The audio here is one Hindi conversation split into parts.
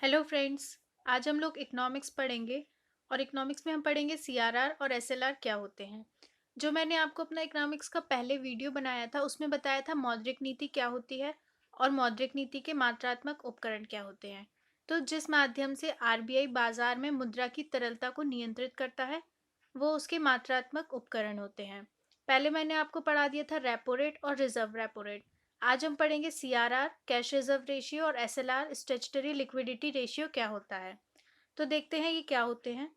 Hello friends. आज हम लोग इकोनॉमिक्स पढ़ेंगे और इकोनॉमिक्स में हम पढ़ेंगे सीआरआर और एसएलआर क्या होते हैं। जो मैंने आपको अपना इकोनॉमिक्स का पहले वीडियो बनाया था उसमें बताया था मौद्रिक नीति क्या होती है और मौद्रिक नीति के मात्रात्मक उपकरण क्या होते हैं। तो जिस माध्यम से आरबीआई बाजार में मुद्रा की तरलता को नियंत्रित करता है वो उसके मात्रात्मक उपकरण होते हैं। पहले मैंने आपको पढ़ा दिया था रेपो रेट और रिजर्व रेपो रेट। आज हम पढ़ेंगे सीआरआर कैश रिजर्व रेशियो और एसएलआर स्टैट्यूटरी लिक्विडिटी रेशियो क्या होता है। तो देखते हैं ये क्या होते हैं।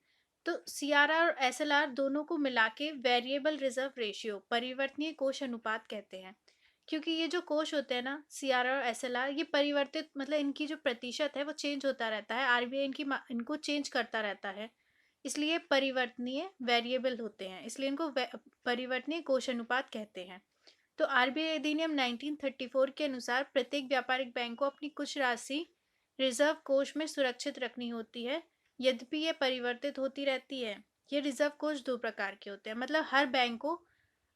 तो सीआरआर और एसएलआर दोनों को मिला के वेरिएबल रिजर्व रेशियो परिवर्तनीय कोष अनुपात कहते हैं। क्योंकि ये जो कोष होते हैं ना सीआरआर और एसएलआर ये परिवर्तित मतलब इनकी जो प्रतिशत है वो चेंज होता रहता है। आरबीआई इनको चेंज करता रहता है, इसलिए परिवर्तनीय वेरिएबल होते हैं, इसलिए इनको परिवर्तनीय कोष अनुपात कहते हैं। तो आरबीआई अधिनियम 1934 के अनुसार प्रत्येक व्यापारिक बैंक को अपनी कुछ राशि रिजर्व कोष में सुरक्षित रखनी होती है, यद्यपि ये परिवर्तित होती रहती है। ये रिजर्व कोष दो प्रकार के होते हैं, मतलब हर बैंक को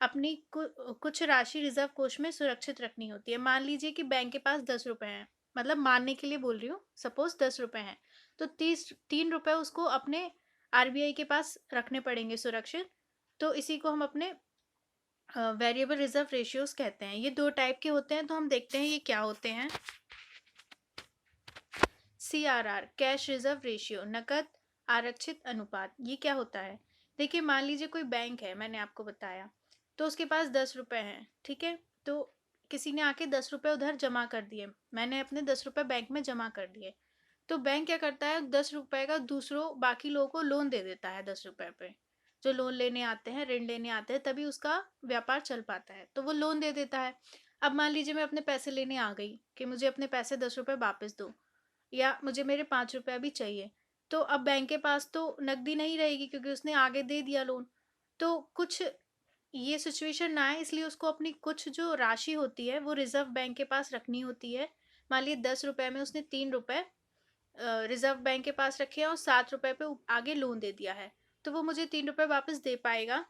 अपनी कुछ राशि रिजर्व कोष में सुरक्षित रखनी होती है। मान लीजिए कि बैंक के पास 10 रुपए हैं, मतलब मानने के लिए बोल रही हूँ, सपोज 10 रुपए हैं, तो 3 रुपए उसको अपने आरबीआई के पास रखने पड़ेंगे सुरक्षित। तो इसी को हम अपने वेरिएबल रिजर्व रेशियोज कहते हैं। ये दो टाइप के होते हैं, तो हम देखते हैं ये क्या होते हैं। सीआरआर कैश रिजर्व रेशियो नकद आरक्षित अनुपात, ये क्या होता है। देखिए मान लीजिए कोई बैंक है, मैंने आपको बताया, तो उसके पास 10 रुपए हैं, ठीक है। तो किसी ने आके 10 रुपए उधर जमा कर दिए, मैंने अपने 10 रुपए बैंक में जमा कर दिए। तो बैंक क्या करता है, 10 रुपए का दूसरों बाकी लोगों को लोन दे देता है 10 रुपए पे। जो लोन लेने आते हैं, ऋण लेने आते हैं, तभी उसका व्यापार चल पाता है, तो वो लोन दे देता है। अब मान लीजिए मैं अपने पैसे लेने आ गई कि मुझे अपने पैसे 10 रुपए वापस दो, या मुझे मेरे 5 रुपया भी चाहिए। तो अब बैंक के पास तो नकदी नहीं रहेगी क्योंकि उसने आगे दे दिया लोन। तो कुछ ये सिचुएशन ना है, इसलिए उसको अपनी कुछ जो राशि होती है वो रिजर्व बैंक के पास रखनी होती है। मान लीजिए 10 रुपए में उसने 3 रुपए रिजर्व बैंक के पास रखे हैं और 7 रुपए पे आगे लोन दे दिया है, तो वो मुझे 3 रुपए वापस दे पाएगा।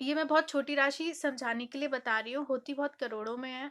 ये मैं बहुत छोटी राशि समझाने के लिए बता रही हूँ, होती बहुत करोड़ों में है।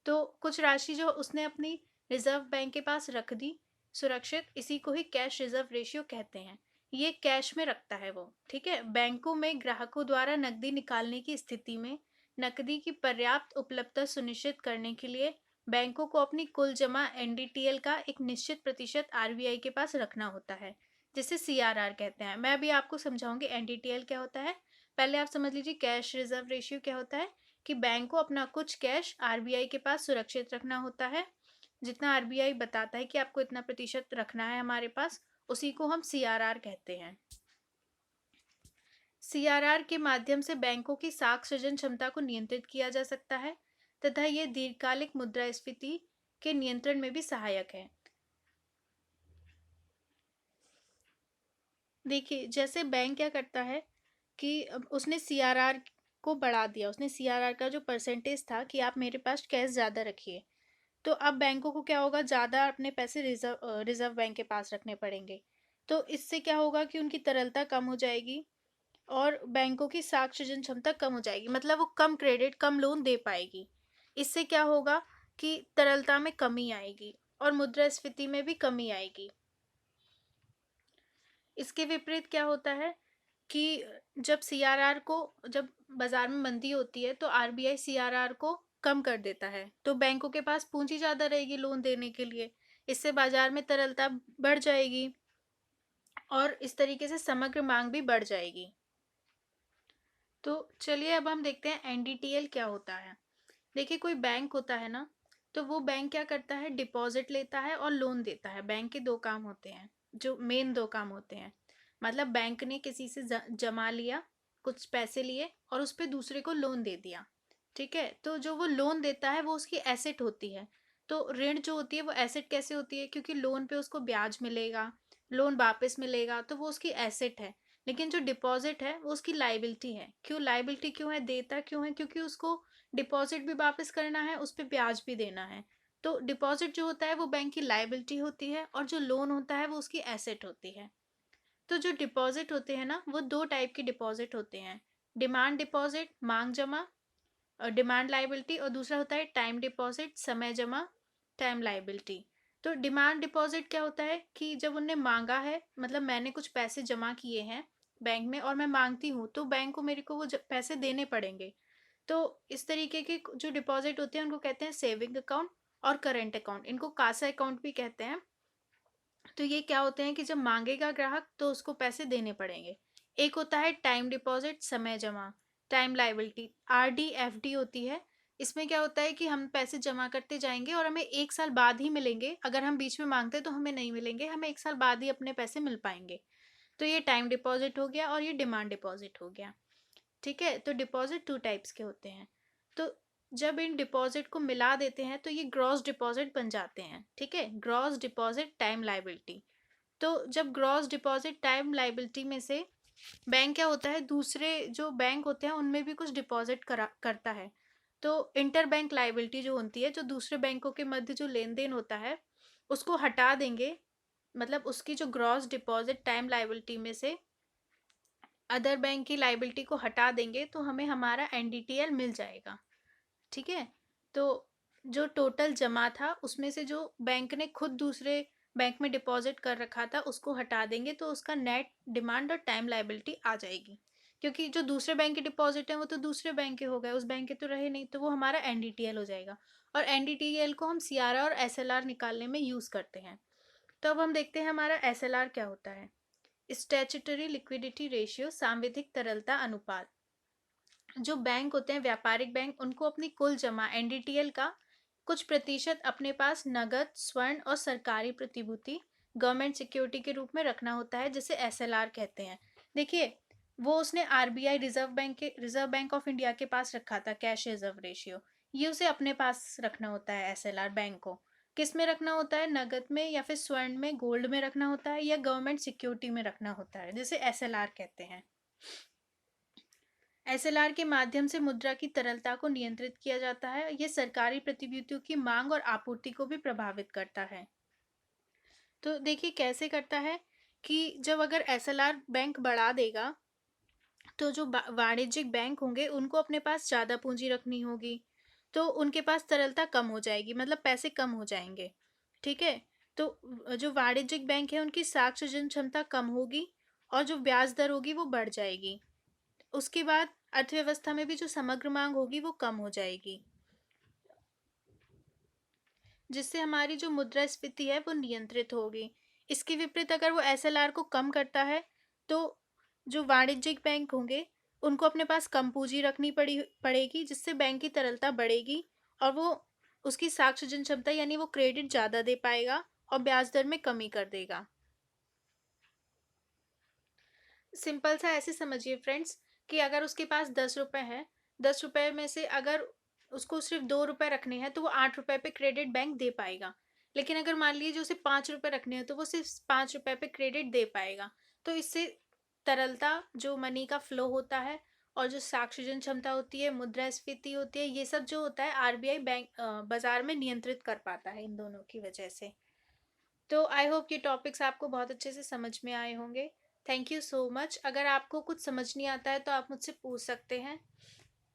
तो कुछ राशि जो उसने अपनी रिजर्व बैंक के पास रख दी सुरक्षित, इसी को ही कैश रिजर्व रेशियो कहते हैं। ये कैश में रखता है वो, ठीक है। बैंकों में ग्राहकों द्वारा नकदी निकालने की स्थिति में नकदी की पर्याप्त उपलब्धता सुनिश्चित करने के लिए बैंकों को अपनी कुल जमा एनडीटीएल का एक निश्चित प्रतिशत आरबीआई के पास रखना होता है, जिसे सीआरआर कहते हैं। मैं अभी आपको समझाऊंगी एनडीटीएल क्या होता है। पहले आप समझ लीजिए कैश रिजर्व रेशियो क्या होता है, कि बैंक को अपना कुछ कैश आरबीआई के पास सुरक्षित रखना होता है। जितना आरबीआई बताता है कि आपको इतना प्रतिशत रखना है हमारे पास, उसी को हम सीआरआर कहते हैं। सीआरआर के माध्यम से बैंकों की साख सृजन क्षमता को नियंत्रित किया जा सकता है तथा ये दीर्घकालिक मुद्रास्फीति के नियंत्रण में भी सहायक है। देखिए जैसे बैंक क्या करता है कि उसने सीआरआर को बढ़ा दिया, उसने सीआरआर का जो परसेंटेज था कि आप मेरे पास कैश ज़्यादा रखिए, तो अब बैंकों को क्या होगा, ज़्यादा अपने पैसे रिजर्व बैंक के पास रखने पड़ेंगे। तो इससे क्या होगा कि उनकी तरलता कम हो जाएगी और बैंकों की साख सृजन क्षमता कम हो जाएगी, मतलब वो कम क्रेडिट कम लोन दे पाएगी। इससे क्या होगा कि तरलता में कमी आएगी और मुद्रास्फीति में भी कमी आएगी। इसके विपरीत क्या होता है कि जब सीआरआर को, जब बाजार में मंदी होती है तो आरबीआई सीआरआर को कम कर देता है, तो बैंकों के पास पूंजी ज़्यादा रहेगी लोन देने के लिए। इससे बाजार में तरलता बढ़ जाएगी और इस तरीके से समग्र मांग भी बढ़ जाएगी। तो चलिए अब हम देखते हैं एनडीटीएल क्या होता है। देखिए कोई बैंक होता है ना, तो वो बैंक क्या करता है, डिपॉजिट लेता है और लोन देता है। बैंक के दो काम होते हैं, जो मेन दो काम होते हैं। मतलब बैंक ने किसी से जमा लिया, कुछ पैसे लिए और उस पर दूसरे को लोन दे दिया, ठीक है। तो जो वो लोन देता है वो उसकी एसेट होती है। तो ऋण जो होती है वो एसेट कैसे होती है, क्योंकि लोन पे उसको ब्याज मिलेगा, लोन वापस मिलेगा, तो वो उसकी एसेट है। लेकिन जो डिपॉजिट है वो उसकी लाइबिलिटी है। क्यों लाइबिलिटी क्यों है, देता क्यों है, क्योंकि उसको डिपॉजिट भी वापस करना है, उस पर ब्याज भी देना है। तो डिपॉजिट जो होता है वो बैंक की लाइबिलिटी होती है और जो लोन होता है वो उसकी एसेट होती है। तो जो डिपॉजिट होते हैं ना, वो दो टाइप के डिपॉजिट होते हैं। डिमांड डिपॉजिट मांग जमा और डिमांड लाइबिलिटी, और दूसरा होता है टाइम डिपॉजिट समय जमा टाइम लाइबिलिटी। तो डिमांड डिपॉजिट क्या होता है कि जब उनने मांगा है, मतलब मैंने कुछ पैसे जमा किए हैं बैंक में और मैं मांगती हूँ, तो बैंक को मेरे को वो पैसे देने पड़ेंगे। तो इस तरीके के जो डिपॉजिट होते हैं उनको कहते हैं सेविंग अकाउंट और करेंट अकाउंट, इनको कासा अकाउंट भी कहते हैं। तो ये क्या होते हैं कि जब मांगेगा ग्राहक तो उसको पैसे देने पड़ेंगे। एक होता है टाइम डिपॉजिट, समय जमा, टाइम लाइबिलिटी, आरडी एफडी होती है। इसमें क्या होता है कि हम पैसे जमा करते जाएंगे और हमें 1 साल बाद ही मिलेंगे। अगर हम बीच में मांगते तो हमें नहीं मिलेंगे, हमें 1 साल बाद ही अपने पैसे मिल पाएंगे। तो ये टाइम डिपॉजिट हो गया और ये डिमांड डिपॉजिट हो गया। ठीक है, तो डिपॉजिट 2 टाइप्स के होते हैं। तो जब इन डिपॉजिट को मिला देते हैं तो ये ग्रॉस डिपॉजिट बन जाते हैं। ठीक है, ग्रॉस डिपॉजिट टाइम लाइबिलिटी। तो जब ग्रॉस डिपॉजिट टाइम लाइबिलिटी में से बैंक क्या होता है, दूसरे जो बैंक होते हैं उनमें भी कुछ डिपॉजिट करता है। तो इंटर बैंक लाइबिलिटी जो होती है, जो दूसरे बैंकों के मध्य जो लेन देन होता है उसको हटा देंगे। मतलब उसकी जो ग्रॉस डिपॉजिट टाइम लाइबिलिटी में से अदर बैंक की लाइबिलिटी को हटा देंगे तो हमें हमारा एनडीटीएल मिल जाएगा। ठीक है, तो जो टोटल जमा था उसमें से जो बैंक ने खुद दूसरे बैंक में डिपॉजिट कर रखा था उसको हटा देंगे तो उसका नेट डिमांड और टाइम लाइबिलिटी आ जाएगी। क्योंकि जो दूसरे बैंक के डिपॉजिट है वो तो दूसरे बैंक के हो गए, उस बैंक के तो रहे नहीं, तो वो हमारा एनडीटीएल हो जाएगा। और एनडीटीएल को हम सीआरआर और एसएलआर निकालने में यूज करते हैं। तो अब हम देखते हैं हमारा एसएलआर क्या होता है। स्टैट्यूटरी लिक्विडिटी रेशियो, सांविधिक तरलता अनुपात। जो बैंक होते हैं व्यापारिक बैंक, उनको अपनी कुल जमा एनडीटीएल का कुछ प्रतिशत अपने पास नगद, स्वर्ण और सरकारी प्रतिभूति, गवर्नमेंट सिक्योरिटी के रूप में रखना होता है, जिसे एसएलआर कहते हैं। देखिए, वो उसने RBI reserve bank of India के पास रखा था कैश रिजर्व रेशियो। ये उसे अपने पास रखना होता है एसएलआर बैंक को। किस में रखना होता है, नगद में या फिर स्वर्ण में, गोल्ड में रखना होता है या गवर्नमेंट सिक्योरिटी में रखना होता है, जिसे एसएलआर कहते हैं। एसएलआर के माध्यम से मुद्रा की तरलता को नियंत्रित किया जाता है। यह सरकारी प्रतिभूतियों की मांग और आपूर्ति को भी प्रभावित करता है। तो देखिए कैसे करता है कि जब अगर एसएलआर बैंक बढ़ा देगा तो जो वाणिज्यिक बैंक होंगे उनको अपने पास ज़्यादा पूंजी रखनी होगी, तो उनके पास तरलता कम हो जाएगी, मतलब पैसे कम हो जाएंगे। ठीक है, तो जो वाणिज्यिक बैंक है उनकी साक्ष्य जन क्षमता कम होगी और जो ब्याज दर होगी वो बढ़ जाएगी। उसके बाद अर्थव्यवस्था में भी जो समग्र मांग होगी वो कम हो जाएगी, जिससे हमारी जो मुद्रास्फीति है वो नियंत्रित होगी। इसके विपरीत अगर वो एसएलआर को कम करता है तो जो वाणिज्यिक बैंक होंगे उनको अपने पास कम पूंजी रखनी पड़ेगी, जिससे बैंक की तरलता बढ़ेगी और वो उसकी साक्ष्य जन क्षमता यानी वो क्रेडिट ज़्यादा दे पाएगा और ब्याज दर में कमी कर देगा। सिंपल सा ऐसे समझिए फ्रेंड्स कि अगर उसके पास 10 रुपए हैं, 10 रुपए में से अगर उसको सिर्फ 2 रुपए रखने हैं तो वो 8 रुपए पे क्रेडिट बैंक दे पाएगा। लेकिन अगर मान लीजिए उसे 5 रुपए रखने हैं तो वो सिर्फ 5 रुपए पे क्रेडिट दे पाएगा। तो इससे तरलता, जो मनी का फ्लो होता है और जो साक्षजन क्षमता होती है, मुद्रास्फीति होती है, ये सब जो होता है आरबीआई बैंक बाजार में नियंत्रित कर पाता है इन दोनों की वजह से। तो आई होप ये टॉपिक्स आपको बहुत अच्छे से समझ में आए होंगे। Thank you so much. अगर आपको कुछ समझ नहीं आता है तो आप मुझसे पूछ सकते हैं।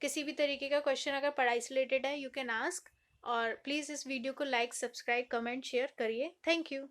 किसी भी तरीके का क्वेश्चन अगर पढ़ाई से रिलेटेड है यू कैन आस्क। और प्लीज़ इस वीडियो को लाइक, सब्सक्राइब, कमेंट, शेयर करिए। Thank you.